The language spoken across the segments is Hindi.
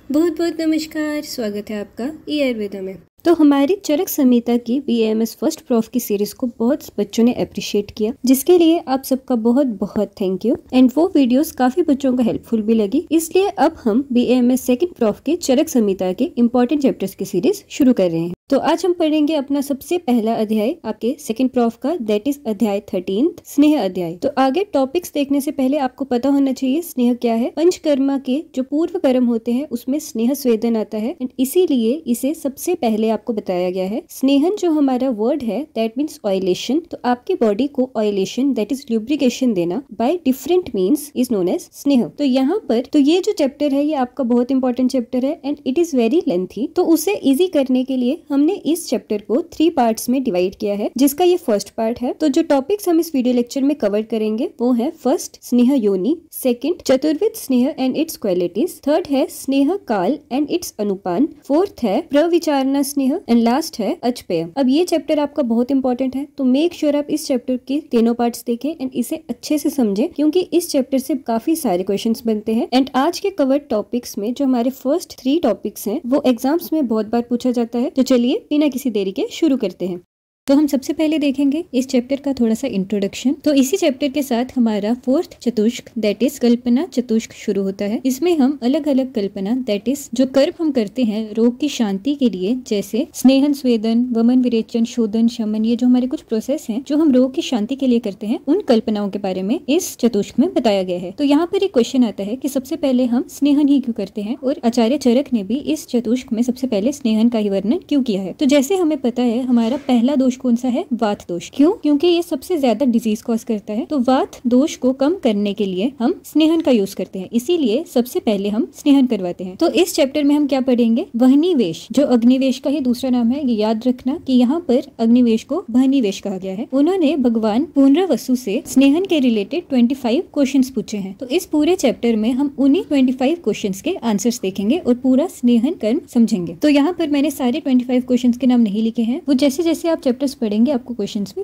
बहुत बहुत नमस्कार। स्वागत है आपका ई आयुर्वेदा में। तो हमारी चरक संहिता की BAMS फर्स्ट प्रॉफ की सीरीज को बहुत बच्चों ने अप्रिशिएट किया, जिसके लिए आप सबका बहुत बहुत थैंक यू। एंड वो वीडियोस काफी बच्चों को हेल्पफुल भी लगी, इसलिए अब हम BAMS सेकंड प्रॉफ के चरक संहिता के इम्पोर्टेंट चैप्टर्स की सीरीज शुरू कर रहे हैं। तो आज हम पढ़ेंगे अपना सबसे पहला अध्याय आपके सेकंड प्रॉफ का, दैट इज अध्याय 13 स्नेह अध्याय। तो आगे टॉपिक्स देखने से पहले आपको पता होना चाहिए स्नेह क्या है। पंचकर्मा के जो पूर्व कर्म होते हैं उसमें स्नेह स्वेदन आता है, एंड इसीलिए इसे सबसे पहले आपको बताया गया है। स्नेहन जो हमारा वर्ड है दैट मीन्स ऑयलेशन। तो आपकी बॉडी को ऑयलेशन दैट इज ल्यूब्रिकेशन देना by different means is known as स्नेह। तो यहाँ पर तो ये जो चैप्टर है ये आपका बहुत इंपॉर्टेंट चैप्टर है and it is very lengthy. तो उसे इजी करने के लिए हमने इस चैप्टर को 3 पार्ट्स में डिवाइड किया है, जिसका ये फर्स्ट पार्ट है। तो जो टॉपिक्स हम इस वीडियो लेक्चर में कवर करेंगे वो है फर्स्ट स्नेह योनि, सेकंड चतुर्विध स्नेह एंड इट्स क्वालिटीज, थर्ड है स्नेह काल एंड इट्स अनुपान, फोर्थ है प्रविचारणा स्नेह एंड लास्ट है अचपेय। अब ये चैप्टर आपका बहुत इंपॉर्टेंट है, तो मेक श्योर आप इस चैप्टर के तीनों पार्ट्स देखें एंड इसे अच्छे से समझें, क्योंकि इस चैप्टर से काफी सारे क्वेश्चंस बनते हैं। एंड आज के कवर टॉपिक्स में जो हमारे फर्स्ट 3 टॉपिक्स हैं वो एग्जाम्स में बहुत बार पूछा जाता है। तो चलिए बिना किसी देरी के शुरू करते हैं। तो हम सबसे पहले देखेंगे इस चैप्टर का थोड़ा सा इंट्रोडक्शन। तो इसी चैप्टर के साथ हमारा फोर्थ चतुष्क दैट इज कल्पना चतुष्क शुरू होता है। इसमें हम अलग अलग कल्पना दैट इज जो कर्म हम करते हैं रोग की शांति के लिए, जैसे स्नेहन स्वेदन, वमन विरेचन, शोधन, शमन, ये जो हमारे कुछ प्रोसेस हैं जो हम रोग की शांति के लिए करते हैं, उन कल्पनाओं के बारे में इस चतुष्क में बताया गया है। तो यहाँ पर एक क्वेश्चन आता है कि सबसे पहले हम स्नेहन ही क्यों करते हैं, और आचार्य चरक ने भी इस चतुष्क में सबसे पहले स्नेहन का ही वर्णन क्यों किया है। तो जैसे हमें पता है हमारा पहला दोष कौन सा है, वात दोष। क्यों? क्योंकि ये सबसे ज्यादा डिजीज कॉज करता है। तो वात दोष को कम करने के लिए हम स्नेहन का यूज करते हैं, इसीलिए सबसे पहले हम स्नेहन करवाते हैं। तो इस चैप्टर में हम क्या पढ़ेंगे, वहनीवेश, जो अग्निवेश का ही दूसरा नाम है। ये याद रखना कि यहाँ पर अग्निवेश को वहनीवेश कहा गया है। उन्होंने भगवान पुनर्वसु से स्नेहन के रिलेटेड 25 क्वेश्चंस पूछे हैं। तो इस पूरे चैप्टर में हम उन्हीं 25 क्वेश्चंस के आंसर्स देखेंगे और पूरा स्नेहन कर्म समझेंगे। तो यहाँ पर मैंने सारे 25 क्वेश्चंस के नाम नहीं लिखे हैं, वो जैसे जैसे आप चैप्टर्स पढ़ेंगे आपको क्वेश्चंस भी।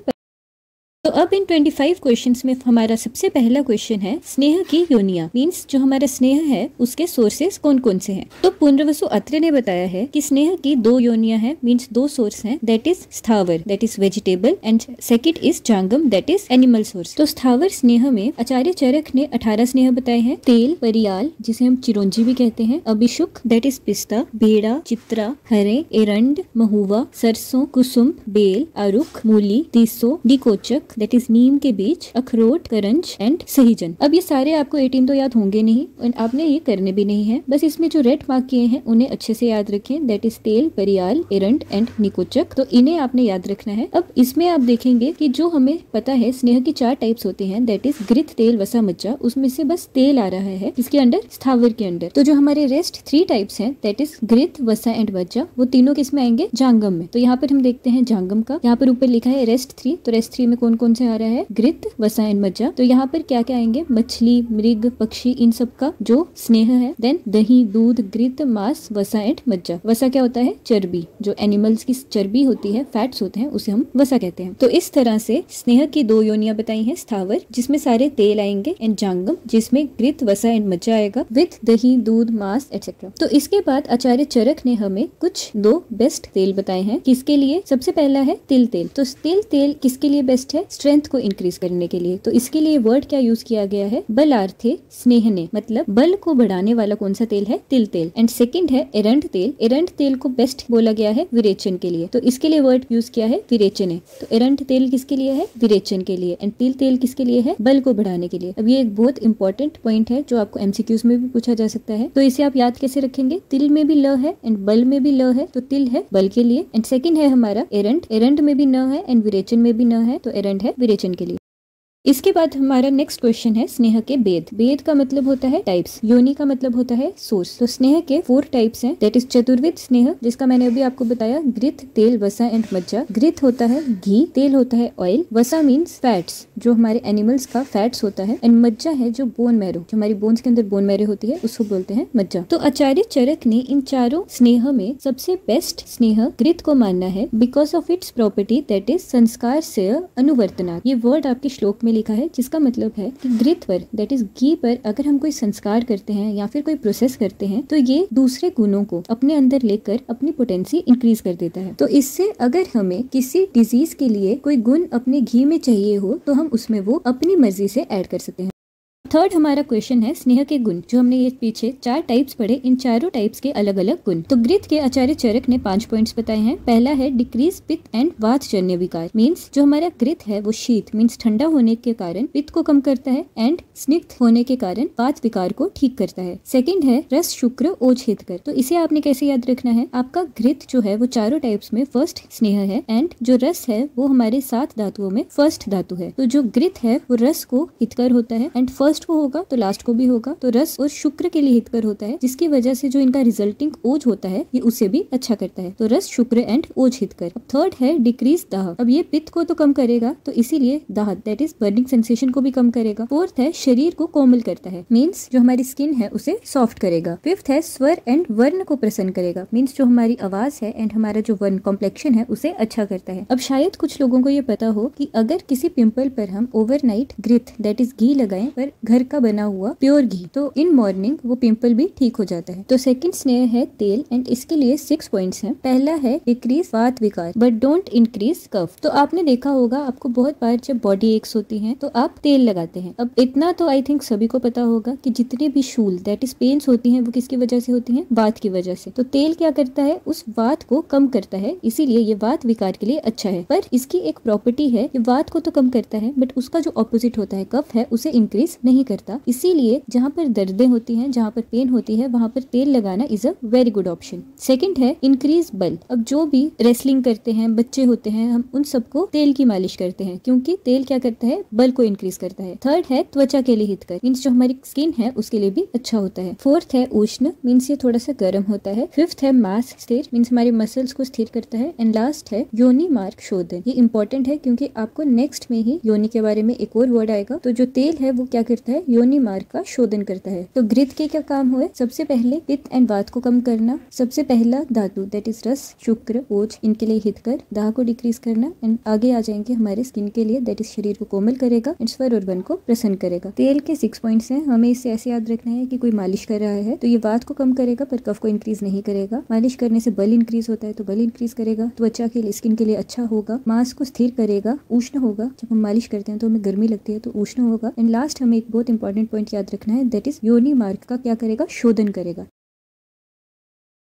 तो अब इन 25 क्वेश्चंस में हमारा सबसे पहला क्वेश्चन है स्नेह की योनियां, मींस जो हमारा स्नेह है उसके सोर्सेस कौन कौन से हैं। तो पुनर्वसु अत्रे ने बताया है कि स्नेह की 2 योनियां हैं, मींस 2 सोर्स हैं, दैट इज स्थावर that is vegetable and second is जांगम दैट इज एनिमल सोर्स। तो स्थावर स्नेह में आचार्य चरक ने 18 स्नेह बताए हैं। तेल, परियाल जिसे हम चिरौंजी भी कहते हैं, अभिषुक दैट इज पिस्ता, बेड़ा, चित्रा, हरे, एरंड, महुआ, सरसों, कुसुम, बेल, आरुख, मूली, तीसो, डिकोचक दैट इज नीम के बीज, अखरोट, करंज एंड सहीजन। अब ये सारे आपको 18 तो याद होंगे नहीं और आपने ये करने भी नहीं है, बस इसमें जो रेड मार्क किए हैं उन्हें अच्छे से याद रखें, दैट इज तेल, परियाल, एरंड एंड निकोचक। तो इन्हें आपने याद रखना है। अब इसमें आप देखेंगे कि जो हमें पता है स्नेह की 4 टाइप्स होते हैं, दैट इज घृत, तेल, वसा, मज्जा। उसमें से बस तेल आ रहा है इसके अंदर, स्थावर के अंदर। तो जो हमारे रेस्ट 3 टाइप्स हैं दैट इज घृत, वसा एंड मज्जा, वो तीनों किस में आएंगे, जांगम में। तो यहाँ पर हम देखते हैं जांगम का, यहाँ पर ऊपर लिखा है रेस्ट 3। तो रेस्ट 3 में कौन कौन से आ रहा है, घृत, वसा एंड मज्जा। तो यहाँ पर क्या क्या आएंगे, मछली, मृग, पक्षी, इन सब का जो स्नेह है। देन दही, दूध, घृत, मांस, वसा एंड मज्जा। वसा क्या होता है, चर्बी, जो एनिमल्स की चर्बी होती है, फैट्स होते हैं, उसे हम वसा कहते हैं। तो इस तरह से स्नेह की 2 योनियां बताई हैं, स्थावर जिसमें सारे तेल आएंगे एंड जांगम जिसमें घृत, वसा एंड मज्जा आएगा विथ दही, दूध, मांस एटसेट्रा। तो इसके बाद आचार्य चरक ने हमें कुछ 2 बेस्ट तेल बताए हैं। किसके लिए, सबसे पहला है तिल तेल। तो तिल तेल किसके लिए बेस्ट है, स्ट्रेंथ को इंक्रीज करने के लिए। तो इसके लिए वर्ड क्या यूज किया गया है, बलार्थे स्नेहने, मतलब बल को बढ़ाने वाला कौन सा तेल है, तिल तेल। एंड सेकंड है एरंड तेल। एरंड तेल को बेस्ट बोला गया है विरेचन के लिए, तो इसके लिए वर्ड यूज किया है विरेचने। तो एरंड तेल किसके लिए है, विरेचन के लिए। एंड तिल तेल किसके लिए है, बल को बढ़ाने के लिए। अब ये एक बहुत इंपॉर्टेंट पॉइंट है जो आपको MCQs में भी पूछा जा सकता है। तो इसे आप याद कैसे रखेंगे, तिल में भी ल है एंड बल में भी ल है, तो तिल है बल के लिए। एंड सेकंड है हमारा एरंड, एरंड में भी न है एंड विरेचन में भी न है, तो एरंड है विरेचन के लिए। इसके बाद हमारा नेक्स्ट क्वेश्चन है स्नेह के भेद। भेद का मतलब होता है टाइप्स, योनि का मतलब होता है सोर्स। तो स्नेह के 4 टाइप्स हैं, दैट इज चतुर्विध स्नेह, जिसका मैंने अभी आपको बताया, घृत, तेल, वसा एंड मज्जा। घृत होता है घी, तेल होता है ऑयल, वसा मीन्स फैट्स, जो हमारे एनिमल्स का फैट्स होता है, एंड मज्जा है जो बोन मैरो, जो हमारी बोन्स के अंदर बोन मैरो होती है, उसको बोलते हैं मज्जा। तो आचार्य चरक ने इन चारों स्नेह में सबसे बेस्ट स्नेह घृत को मानना है, because of its property that is संस्कार से अनुवर्तना। ये वर्ड आपके श्लोक में में लिखा है, जिसका मतलब है कि घृत पर दैट इज घी पर अगर हम कोई संस्कार करते हैं या फिर कोई प्रोसेस करते हैं तो ये दूसरे गुणों को अपने अंदर लेकर अपनी पोटेंसी इंक्रीज कर देता है। तो इससे अगर हमें किसी डिजीज के लिए कोई गुण अपने घी में चाहिए हो तो हम उसमें वो अपनी मर्जी से ऐड कर सकते हैं। थर्ड हमारा क्वेश्चन है स्नेह के गुण, जो हमने ये पीछे 4 टाइप्स पढ़े, इन चारों टाइप्स के अलग अलग गुण। तो घृत के आचार्य चरक ने 5 पॉइंट्स बताए हैं। पहला है डिक्रीज पित्त एंड वात जन्य विकार, मीन्स जो हमारा घृत है वो शीत मीन्स ठंडा होने के कारण पित्त को कम करता है एंड स्निग्ध होने के कारण वात विकार को ठीक करता है। सेकंड है रस शुक्र ओज हितकर, तो इसे आपने कैसे याद रखना है, आपका घृत जो है वो चारों टाइप्स में फर्स्ट स्नेह है एंड जो रस है वो हमारे 7 धातुओं में फर्स्ट धातु है। तो जो घृत है वो रस को हितकर होता है एंड फर्स्ट को होगा तो लास्ट को भी होगा, तो रस और शुक्र के लिए हितकर होता है, जिसकी वजह से जो इनका रिजल्टिंग ओज होता है ये उसे भी अच्छा करता है। तो रस शुक्र एंड ओज हितकर। अब थर्ड है डिक्रीज दाह, अब ये पित्त को तो कम करेगा तो इसीलिए दाह दैट इज बर्निंग सेंसेशन को भी कम करेगा। फोर्थ है शरीर को कोमल करता है, मीन्स जो हमारी स्किन है उसे सॉफ्ट करेगा। फिफ्थ है स्वर एंड वर्ण को प्रसन्न करेगा, मीन्स जो हमारी आवाज है एंड हमारा जो वर्ण कॉम्प्लेक्शन है उसे अच्छा करता है। अब शायद कुछ लोगों को ये पता हो कि अगर किसी पिंपल पर हम ओवरनाइट घृत दैट इज घी लगाएं, पर घर का बना हुआ प्योर घी, तो इन मॉर्निंग वो पिंपल भी ठीक हो जाता है। तो सेकंड स्नेह है तेल एंड इसके लिए 6 पॉइंट्स हैं। पहला है डिक्रीज वात विकार बट डोंट इंक्रीज कफ। तो आपने देखा होगा आपको बहुत बार जब बॉडी एक्स होती है तो आप तेल लगाते हैं। अब इतना तो आई थिंक सभी को पता होगा कि जितने भी शूल दैट इज पेन्स होती हैं वो किसकी वजह से होती हैं, वात की वजह से। तो तेल क्या करता है, उस वात को कम करता है, इसीलिए ये वात विकार के लिए अच्छा है। पर इसकी एक प्रॉपर्टी है, ये वात को तो कम करता है बट उसका जो ऑपोजिट होता है कफ है उसे इंक्रीज नहीं करता। इसीलिए जहाँ पर दर्दें होती हैं, जहाँ पर पेन होती है, वहाँ पर तेल लगाना is a very good option. Second है इंक्रीज बल। अब जो भी रेसलिंग करते हैं, बच्चे होते हैं, हम उन सबको तेल की मालिश करते हैं क्योंकि तेल क्या करता है, बल को इंक्रीज करता है। थर्ड है त्वचा के लिए हितकर, मीन्स जो हमारी स्किन है उसके लिए भी अच्छा होता है। फोर्थ है उष्ण, मीन्स ये थोड़ा सा गर्म होता है। फिफ्थ है मास स्थिर, मीन्स हमारे मसल्स को स्थिर करता है। एंड लास्ट है योनि मार्ग शोधन। ये इंपॉर्टेंट है क्योंकि आपको नेक्स्ट में ही योनि के बारे में एक और वर्ड आएगा। तो जो तेल है वो क्या करता है, योनि मार्ग का शोधन करता है। तो घृत के क्या काम हुए, सबसे पहले पित्त एंड वात को कम करना, सबसे पहला धातु दैट इज रस शुक्र ओज इनके लिए हितकर, दाह को डिक्रीज करना एंड आगे आ जाएंगे हमारे स्किन के लिए दैट इज शरीर को कोमल करेगा एंड स्वर और वन को प्रसन्न करेगा। तेल के 6 पॉइंट्स हैं, हमें इसे ऐसे याद रखना है कि कोई मालिश कर रहा है तो ये वात को कम करेगा पर कफ को इंक्रीज नहीं करेगा। मालिश करने से बल इंक्रीज होता है तो बल इंक्रीज करेगा। त्वचा के लिए स्किन के लिए अच्छा होगा। मांस को स्थिर करेगा। उष्ण होगा, जब हम मालिश करते हैं तो हमें गर्मी लगती है तो उष्ण होगा। एंड लास्ट हमें एक बहुत इंपॉर्टेंट पॉइंट याद रखना है दैट इज योनि मार्ग का क्या करेगा, शोधन करेगा।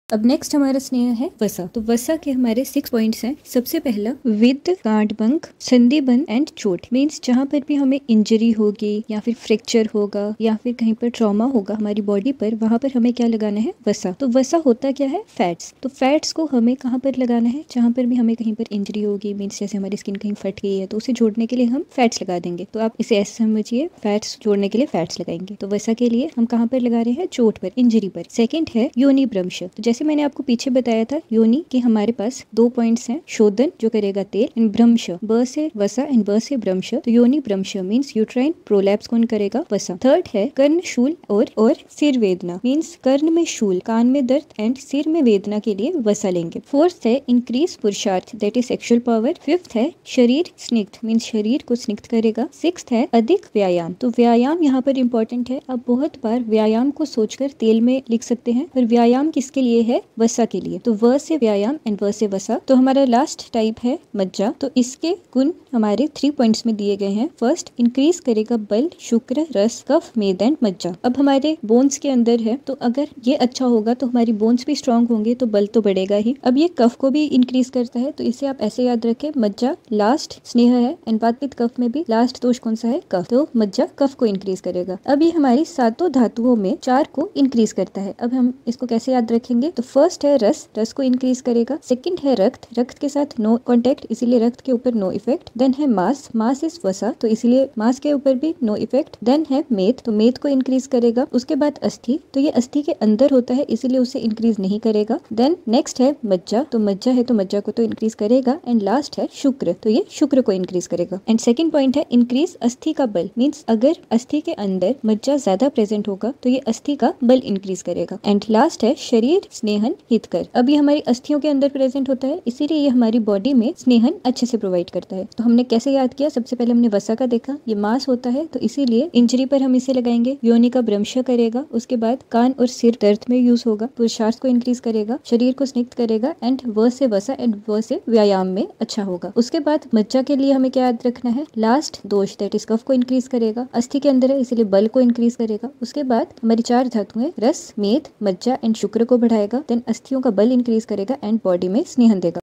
अब नेक्स्ट हमारा स्नेह है वसा। तो वसा के हमारे 6 पॉइंट्स हैं। सबसे पहला विद गांठभंग संधिबंध एंड चोट, मीन्स जहाँ पर भी हमें इंजरी होगी या फिर फ्रैक्चर होगा या फिर कहीं पर ट्रॉमा होगा हमारी बॉडी पर, वहां पर हमें क्या लगाना है, वसा। तो वसा होता क्या है, फैट्स। तो फैट्स को हमें कहाँ पर लगाना है, जहाँ पर भी हमें कहीं पर इंजरी होगी, मीन्स जैसे हमारी स्किन कहीं फट गई है तो उसे जोड़ने के लिए हम फैट्स लगा देंगे। तो आप इसे ऐसे समझिए, फैट्स जोड़ने के लिए फैट्स लगाएंगे। तो वसा के लिए हम कहाँ पर लगा रहे हैं, चोट पर, इंजरी पर। सेकेंड है योनि भ्रंश। तो जैसे मैंने आपको पीछे बताया था योनि के हमारे पास 2 पॉइंट्स हैं, शोधन जो करेगा तेल एंड भ्रंश, ब से वसा एंड ब से भ्रंश। तो योनि भ्रंश मीन्स यूट्राइन प्रोलैप्स कौन करेगा, वसा। थर्ड है कर्ण शूल और सिर वेदना, मीन्स कर्ण में शूल, कान में दर्द एंड सिर में वेदना के लिए वसा लेंगे। फोर्थ है इंक्रीज पुरुषार्थ that is sexual power. Fifth है शरीर स्निग्ध, मीन्स शरीर को स्निग्ध करेगा। सिक्स्थ है अधिक व्यायाम। तो व्यायाम यहाँ पर इंपॉर्टेंट है। आप बहुत बार व्यायाम को सोचकर तेल में लिख सकते हैं, पर व्यायाम किसके लिए है, वसा के लिए। तो व से व्यायाम एंड व से वसा। तो हमारा लास्ट टाइप है मज्जा। तो इसके गुण हमारे 3 पॉइंट्स में दिए गए हैं। फर्स्ट इंक्रीज करेगा बल, शुक्र, रस, कफ, मेद एंड मज्जा। अब हमारे बोन्स के अंदर है तो अगर ये अच्छा होगा तो हमारी बोन्स भी स्ट्रांग होंगे तो बल तो बढ़ेगा ही। अब ये कफ को भी इंक्रीज करता है तो इसे आप ऐसे याद रखें, मज्जा लास्ट स्नेह है एंड वात पित्त कफ में भी लास्ट दोष कौन सा है, कफ। तो मज्जा कफ को इंक्रीज करेगा। अब ये हमारी 7 धातुओं में 4 को इंक्रीज करता है। अब हम इसको कैसे याद रखेंगे, तो फर्स्ट है रस, रस को इंक्रीज करेगा। सेकंड है रक्त, रक्त के साथ नो कॉन्टेक्ट इसीलिए रक्त के ऊपर नो इफेक्ट। देन है मास, मास इज वसा तो इसीलिए मास के ऊपर भी नो इफेक्ट। देन है मेद, तो मेद को इंक्रीज करेगा। उसके बाद अस्थि, तो ये अस्थि के अंदर होता है इसीलिए उसे इंक्रीज नहीं करेगा। देन नेक्स्ट है मज्जा, तो मज्जा है तो मज्जा को तो इंक्रीज करेगा। एंड लास्ट है शुक्र, तो ये शुक्र को इंक्रीज करेगा। एंड सेकंड पॉइंट है इंक्रीज अस्थि का बल, मीन्स अगर अस्थि के अंदर मज्जा ज्यादा प्रेजेंट होगा तो ये अस्थि का बल इंक्रीज करेगा। एंड लास्ट है शरीर स्नेहन हितकर। अब ये हमारी अस्थियों के अंदर प्रेजेंट होता है, इसीलिए ये हमारी बॉडी में स्नेहन अच्छे से प्रोवाइड करता है। तो हमने कैसे याद किया? सबसे पहले हमने वसा का देखा, ये मांस होता है तो इसीलिए इंजरी पर हम इसे लगाएंगे। योनि का भ्रंश करेगा, उसके बाद कान और सिर दर्द में यूज होगा, पुरुषार्थ को इंक्रीज करेगा, शरीर को स्निग्ध करेगा एंड व से वसा एंड व से व्यायाम में अच्छा होगा। उसके बाद मज्जा के लिए हमें क्या याद रखना है? लास्ट दोष दैट इज कफ को इंक्रीज करेगा, अस्थि के अंदर है इसलिए बल को इंक्रीज करेगा। उसके बाद हमारी 4 धातुएं रस, मेद, मज्जा एंड शुक्र को बढ़ाएगा, देन अस्थियों का बल इंक्रीज करेगा एंड बॉडी में स्नेहन देगा।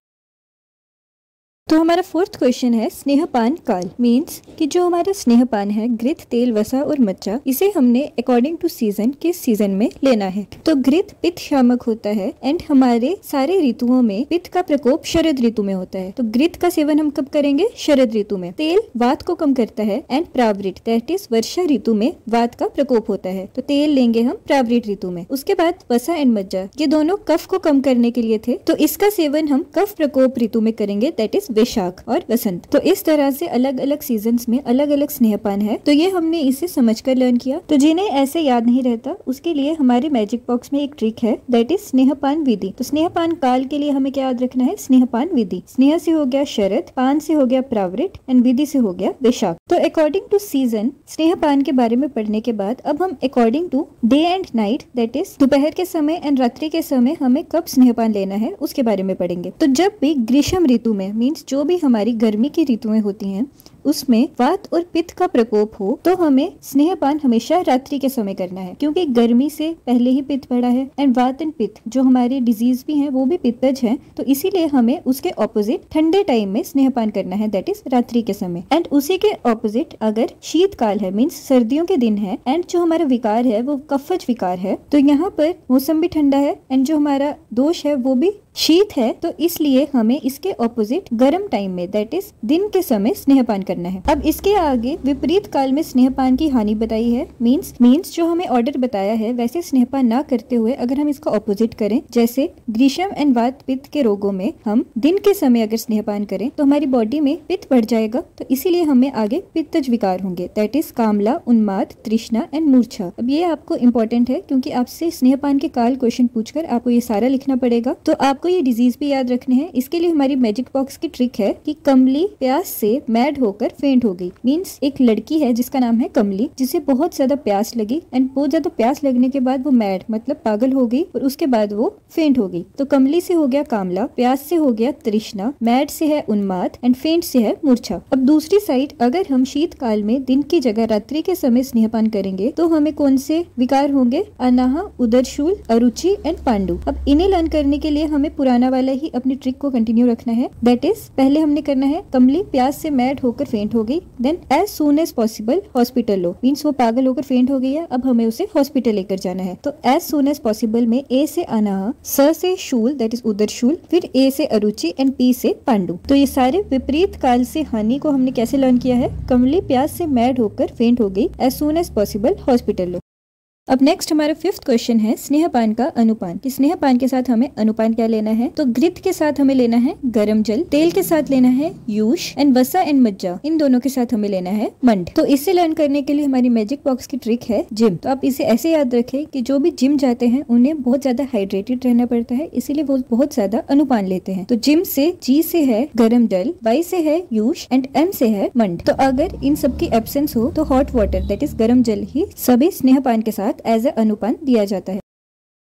तो हमारा 4th क्वेश्चन है स्नेहपान काल। मीन्स कि जो हमारा स्नेहपान है, घृत, तेल, वसा और मज्जा, इसे हमने अकॉर्डिंग टू सीजन किस सीजन में लेना है। तो घृत पित्त शामक होता है एंड हमारे सारे ऋतुओं में पित्त का प्रकोप शरद ऋतु में होता है, तो घृत का सेवन हम कब करेंगे? शरद ऋतु में। तेल वात को कम करता है एंड प्रावृत दैट इज वर्षा ऋतु में वात का प्रकोप होता है, तो तेल लेंगे हम प्रावृत ऋतु में। उसके बाद वसा एंड मज्जा, ये दोनों कफ को कम करने के लिए थे, तो इसका सेवन हम कफ प्रकोप ऋतु में करेंगे दैट इज वैशाख और वसंत। तो इस तरह से अलग अलग सीजन्स में अलग अलग स्नेहपान है, तो ये हमने इसे समझकर लर्न किया। तो जिन्हें ऐसे याद नहीं रहता उसके लिए हमारे मैजिक बॉक्स में एक ट्रिक है दैट इज स्नेहपान विधि। तो स्नेहपान काल के लिए हमें क्या याद रखना है? स्नेहपान विधि। स्नेह से हो गया शरद, पान से हो गया प्रावृत एंड विधि से हो गया वैशाख। तो अकॉर्डिंग टू सीजन स्नेहपान के बारे में पढ़ने के बाद अब हम according to day and night that is दोपहर के समय एंड रात्रि के समय हमें कब स्नेहपान लेना है उसके बारे में पढ़ेंगे। तो जब भी ग्रीष्म ऋतु में मीन्स जो भी हमारी गर्मी की ऋतुएं होती हैं उसमें वात और पित्त का प्रकोप हो तो हमें स्नेहपान हमेशा रात्रि के समय करना है, क्योंकि गर्मी से पहले ही पित्त बढ़ा है एंड वात एंड पित्त जो हमारे डिजीज भी हैं वो भी पित्तज हैं, तो इसीलिए हमें उसके ऑपोजिट ठंडे टाइम में स्नेहपान करना है दैट इज रात्रि के समय। एंड उसी के ऑपोजिट अगर शीतकाल है मीन्स सर्दियों के दिन है एंड जो हमारा विकार है वो कफज विकार है, तो यहाँ पर मौसम भी ठंडा है एंड जो हमारा दोष है वो भी शीत है, तो इसलिए हमें इसके ऑपोजिट गर्म टाइम में दैट इज दिन के समय स्नेहपान करना है। अब इसके आगे विपरीत काल में स्नेहपान की हानि बताई है। मीन्स जो हमें ऑर्डर बताया है वैसे स्नेहपान ना करते हुए अगर हम इसका ऑपोजिट करें, जैसे ग्रीष्म एंड वात पित्त के रोगों में हम दिन के समय अगर स्नेहपान करें तो हमारी बॉडी में पित्त बढ़ जाएगा, तो इसीलिए हमें आगे पित्तज विकार होंगे दैट इज कामला, उन्माद, तृष्णा एंड मूर्छा। अब ये आपको इम्पोर्टेंट है क्योंकि आपसे स्नेहपान के काल क्वेश्चन पूछकर आपको ये सारा लिखना पड़ेगा, तो आपको ये डिजीज भी याद रखने हैं। इसके लिए हमारी मैजिक बॉक्स की ट्रिक है कि कमली प्यास से मैड होकर फेंट हो गई। मीन्स एक लड़की है जिसका नाम है कमली, जिसे बहुत ज्यादा प्यास लगी एंड बहुत ज्यादा प्यास लगने के बाद वो मैड मतलब पागल हो गई और उसके बाद वो फेंट हो गई। तो कमली से हो गया कामला, प्यास से हो गया तृष्णा, मैड से है उन्माद एंड फेंट से है मूर्छा। अब दूसरी साइड अगर हम शीतकाल में दिन की जगह रात्रि के समय स्नेहपान करेंगे तो हमें कौन से विकार होंगे? अनाह, उदरशूल, अरुचि एंड पांडु। अब इन्हें लर्न करने के लिए हमें पुराना वाला ही अपनी ट्रिक को कंटिन्यू रखना है दैट इज पहले हमने करना है कमली प्यास से मैड होकर फेंट हो गई, then as soon as possible hospital लो। मीन्स वो पागल होकर फेंट हो गई है, अब हमें उसे हॉस्पिटल लेकर जाना है। तो एज सून एज पॉसिबल में ए से अनाह, स से शूल दैट इज उदरशूल, फिर ए से अरुचि एंड पी से पांडु। तो ये सारे विपरीत काल से हानि को हमने कैसे लर्न किया है? कमली प्यास से मैड होकर फेंट हो गई, as soon as possible hospital लो। अब नेक्स्ट हमारा 5th क्वेश्चन है स्नेहपान का अनुपान। कि स्नेहपान के साथ हमें अनुपान क्या लेना है? तो घृत के साथ हमें लेना है गरम जल, तेल के साथ लेना है यूश एंड वसा एंड मज्जा, इन दोनों के साथ हमें लेना है मंड। तो इसे लर्न करने के लिए हमारी मैजिक बॉक्स की ट्रिक है जिम। तो आप इसे ऐसे याद रखें कि जो भी जिम जाते हैं उन्हें बहुत ज्यादा हाइड्रेटेड रहना पड़ता है, इसीलिए वो बहुत ज्यादा अनुपान लेते हैं। तो जिम से जी से है गरम जल, वाई से है यूश एंड एम से है मंड। तो अगर इन सब की एब्सेंस हो तो हॉट वाटर दैट इज गरम जल ही सभी स्नेहपान के साथ एज ए अनुपान दिया जाता है।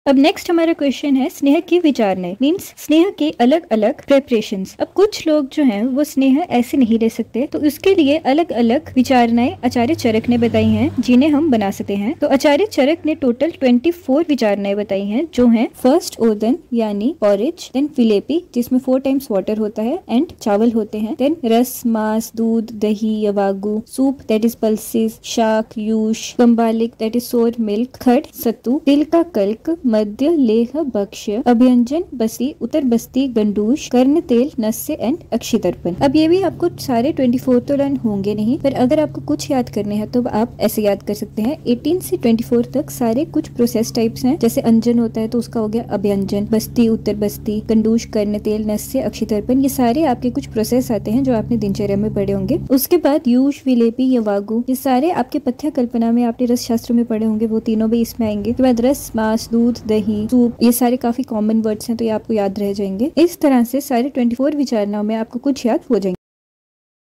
अब नेक्स्ट हमारा क्वेश्चन है स्नेह की विचारणाएं। मीन्स स्नेह के अलग अलग प्रेपरेशंस। अब कुछ लोग जो हैं वो स्नेह ऐसे नहीं रह सकते, तो उसके लिए अलग अलग विचारणाएं आचार्य चरक ने बताई हैं जिन्हें हम बना सकते हैं। तो आचार्य चरक ने टोटल 24 विचारणाएं बताई हैं जो हैं फर्स्ट ओदन यानी पॉरेज, देन फिलेपी जिसमें 4 टाइम्स वाटर होता है एंड चावल होते हैं, देन रस, मांस, दूध, दही, यवागु, सूप दैट इज पल्सेस, शाक, यूश, कंबालिक दैट इज सोर मिल्क, खड, सत्तू, तिल का कल्क, मध्य, लेह, भक्ष्य, अभ्यंजन, बसी, उत्तर बस्ती, गंडूश, कर्ण तेल, नस्य एंड अक्षितर्पण। अब ये भी आपको सारे 24 तो रन होंगे नहीं, पर अगर आपको कुछ याद करने हैं तो आप ऐसे याद कर सकते हैं। 18 से 24 तक सारे कुछ प्रोसेस टाइप्स हैं, जैसे अंजन होता है तो उसका हो गया अभ्यंजन, बस्ती, उत्तर बस्ती, गंडूश, कर्ण तेल, नस्य, अक्षितर्पण, ये सारे आपके कुछ प्रोसेस आते हैं जो आपने दिनचर्या में पढ़े होंगे। उसके बाद यूश, विलेपी, यवागु, ये सारे आपके पथ्य कल्पना में आपने रस शास्त्र में पढ़े होंगे, वो तीनों भी इसमें आएंगे। उसके बाद रस, मांस, दूध, दही, सूप, ये सारे काफी कॉमन वर्ड्स हैं तो ये आपको याद रह जाएंगे। इस तरह से सारे 24 विचारणाओं में आपको कुछ याद हो जाएंगे।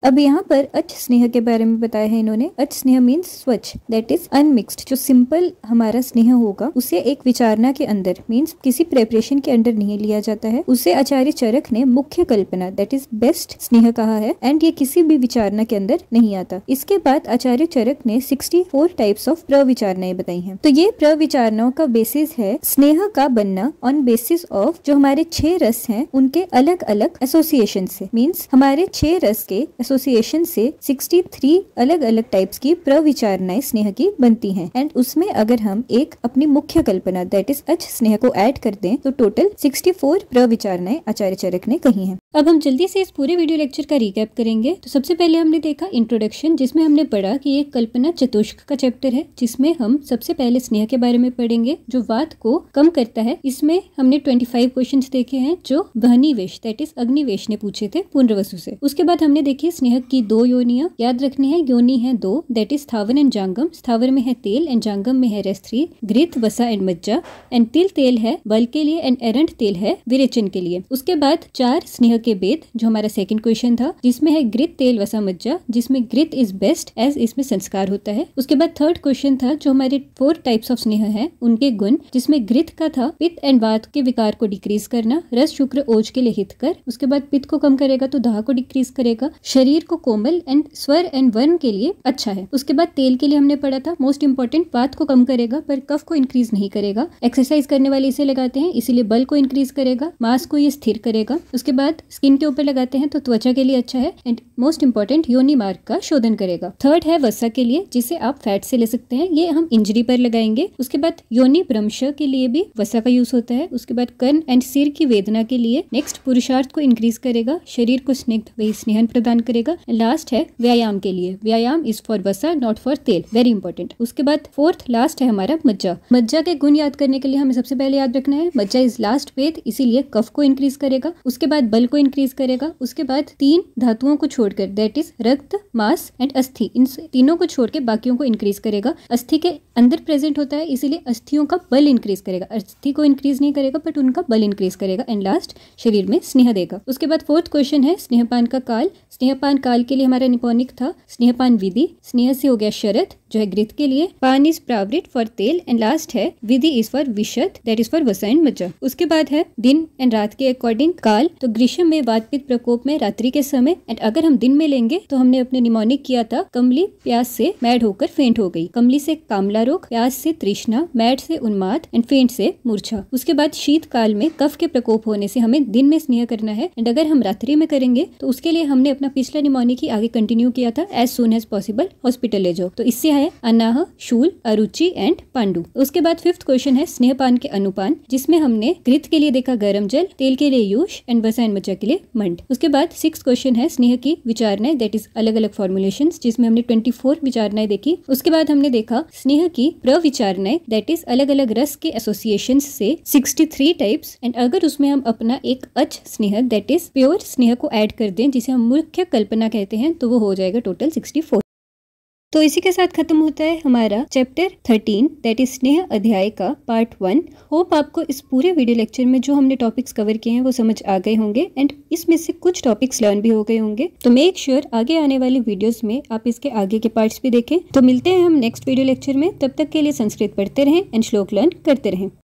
अब यहाँ पर अच स्नेह के बारे में बताया है इन्होंने। अच स्नेह मीन्स स्वच्छ, दैट इज अनमिक्स्ड। जो सिंपल हमारा स्नेह होगा उसे एक विचारणा के अंदर मीन्स किसी प्रेपरेशन के अंदर नहीं लिया जाता है। उसे आचार्य चरक ने मुख्य कल्पना दैट इज बेस्ट स्नेह कहा है एंड ये किसी भी विचारणा के अंदर नहीं आता। इसके बाद आचार्य चरक ने 64 टाइप्स ऑफ प्रविचारणाएं बताई हैं। तो ये प्रविचारणाओं का बेसिस है स्नेह का बनना ऑन बेसिस ऑफ जो हमारे 6 रस हैं उनके अलग अलग एसोसिएशन से। मीन्स हमारे 6 रस के एसोसिएशन से 63 अलग अलग टाइप्स की प्रविचारणाएं स्नेह की बनती हैं एंड उसमें अगर हम एक अपनी मुख्य कल्पना दैट इज अच स्नेह को ऐड कर दें तो टोटल 64 प्रविचारणाएं आचार्य चरक ने कही हैं। अब हम जल्दी से इस पूरे वीडियो लेक्चर का रिकैप करेंगे। तो सबसे पहले हमने देखा इंट्रोडक्शन, जिसमें हमने पढ़ा कि ये कल्पना चतुष्क का चैप्टर है, जिसमें हम सबसे पहले स्नेह के बारे में पढ़ेंगे जो वात को कम करता है। इसमें हमने 25 क्वेश्चंस देखे हैं जो वहनिवेश दैट इज अग्निवेश ने पूछे थे पुनर्वसु से। उसके बाद हमने देखी स्नेह की 2 योनियां, याद रखनी है योनि है 2 दैट इज स्थावर एंड जांगम। स्थावर में है तेल एंड जांगम में है रेस्त्री, घृत, वसा एंड मज्जा। एंड तिल तेल है बल के लिए एंड एरंड तेल है विरेचन के लिए। उसके बाद 4 स्नेह के भेद जो हमारा सेकंड क्वेश्चन था, जिसमें है घृत, तेल, वसा, मज्जा, जिसमें घृत इज बेस्ट एज इसमें संस्कार होता है। उसके बाद थर्ड क्वेश्चन था जो हमारे 4 टाइप्स ऑफ स्नेह है उनके गुण, जिसमें घृत का था पित्त एंड वात के विकार को डिक्रीज करना, रस, शुक्र, ओज के लिए हितकर। उसके बाद पित्त को कम करेगा तो दाह को डिक्रीज करेगा, शरीर को कोमल एंड स्वर एंड वर्ण के लिए अच्छा है। उसके बाद तेल के लिए हमने पढ़ा था मोस्ट इंपोर्टेंट, वात को कम करेगा पर कफ को इंक्रीज नहीं करेगा। एक्सरसाइज करने वाले इसे लगाते हैं इसीलिए बल को इंक्रीज करेगा, मांस को ये स्थिर करेगा। उसके बाद स्किन के ऊपर लगाते हैं तो त्वचा के लिए अच्छा है एंड मोस्ट इंपोर्टेंट योनि मार्ग का शोधन करेगा। थर्ड है वसा के लिए, जिसे आप फैट से ले सकते हैं, ये हम इंजरी पर लगाएंगे। उसके बाद योनि भ्रंश के लिए भी वसा का यूज होता है। उसके बाद कर्ण एंड सिर की वेदना के लिए नेक्स्ट पुरुषार्थ को इंक्रीज करेगा, शरीर को स्निग्ध वही स्नेहन प्रदान करेगा। लास्ट है व्यायाम के लिए, व्यायाम इज फॉर वसा नॉट फॉर तेल, वेरी इंपॉर्टेंट। उसके बाद फोर्थ लास्ट है हमारा मज्जा। मज्जा के गुण याद करने के लिए हमें सबसे पहले याद रखना है मज्जा इज लास्ट वेद, इसीलिए कफ को इंक्रीज करेगा। उसके बाद बल को इंक्रीज करेगा। उसके बाद 3 धातुओं को छोड़कर दैट इज रक्त, मांस एंड अस्थि, इन तीनों को छोड़ के बाकियों को इंक्रीज करेगा। अस्थि के अंदर प्रेजेंट होता है इसीलिए अस्थियों का बल इंक्रीज करेगा, अस्थि को इंक्रीज नहीं करेगा बट उनका बल इंक्रीज करेगा। एंड लास्ट शरीर में स्नेह देगा। उसके बाद फोर्थ क्वेश्चन है स्नेहपान का काल। स्नेहपान काल के लिए हमारा निपोनिक था स्नेहपान विधि, स्नेह से हो गया शरद जो है घृत के लिए, पान इज प्रावृत फॉर तेल एंड लास्ट है विधि इज फॉर विशद दैट इज फॉर वसा एंड मज्जा। उसके बाद है दिन एंड रात के अकॉर्डिंग काल, तो ग्रीष्म में वातपित्त प्रकोप में रात्रि के समय एंड अगर हम दिन में लेंगे तो हमने अपने निमोनिक किया था कमली प्यास से मैड होकर फेंट हो गई, कमली से कामला रोग, प्यास से तृष्णा, मैड से उन्माद एंड फेंट से मूर्छा। उसके बाद शीत काल में कफ के प्रकोप होने से हमें दिन में स्नेह करना है एंड अगर हम रात्रि में करेंगे तो उसके लिए हमने अपना पिछला निमोनिक ही आगे कंटिन्यू किया था as soon as possible hospital ले जाओ। तो इससे है अनाह, शूल, अरुचि एंड पांडु। उसके बाद फिफ्थ क्वेश्चन है स्नेहपान के अनुपान, जिसमें हमने घृत के लिए देखा गर्म जल, तेल के लिए यूष एंड वसा एंड मज्जा के लिए मंड। उसके बाद सिक्स्थ क्वेश्चन है स्नेह की विचारणाएं दैट इज अलग अलग फॉर्मुलेशंस, जिसमें हमने 24 विचारणाएं देखी। उसके बाद हमने देखा स्नेह की प्रविचारणाएं दैट इज अलग अलग रस के एसोसिएशंस से 63 टाइप्स एंड अगर उसमें हम अपना एक अच स्नेह दैट इज प्योर स्नेह को ऐड कर दें जिसे हम मुख्य कल्पना कहते हैं तो वो हो जाएगा टोटल 64। तो इसी के साथ खत्म होता है हमारा चैप्टर 13 दैट इज स्नेह अध्याय का पार्ट 1। होप आपको इस पूरे वीडियो लेक्चर में जो हमने टॉपिक्स कवर किए हैं वो समझ आ गए होंगे एंड इसमें से कुछ टॉपिक्स लर्न भी हो गए होंगे। तो मेक श्योर आगे आने वाली वीडियोस में आप इसके आगे के पार्ट्स भी देखें। तो मिलते हैं हम नेक्स्ट वीडियो लेक्चर में, तब तक के लिए संस्कृत पढ़ते रहें एंड श्लोक लर्न करते रहें।